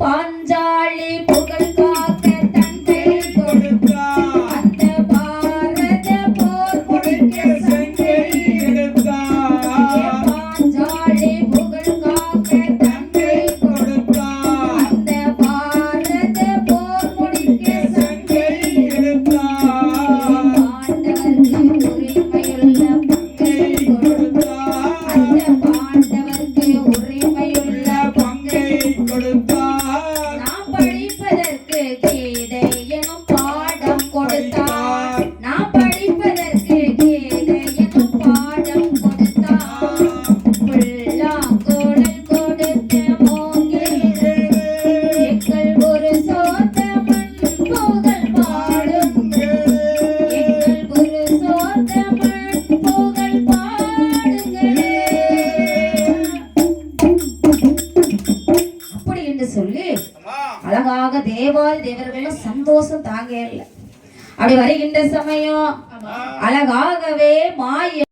பாஞ்சாலி புகழ் காக்க தந்தை கொடுத்தார். அந்த பாரத போர் முடிக்க சங்கை எடுத்தார். பாஞ்சாலி புகழ் காக்க தந்தை கொடுத்தார். அந்த பாரத போர் முடிக்க சங்கை எடுத்தார். பாண்டவர்க்கு உரிமையுள்ள பங்கை கொடுத்தார். அந்த பாண்டவர்க்கு உரிமையுள்ள பங்கை கொடுத்தார். சொல்லி அழகாக தேவாதி தேவர்கள் சந்தோஷம் தாங்க இல்லை. அப்படி வருகின்ற சமயம் அழகாகவே மாய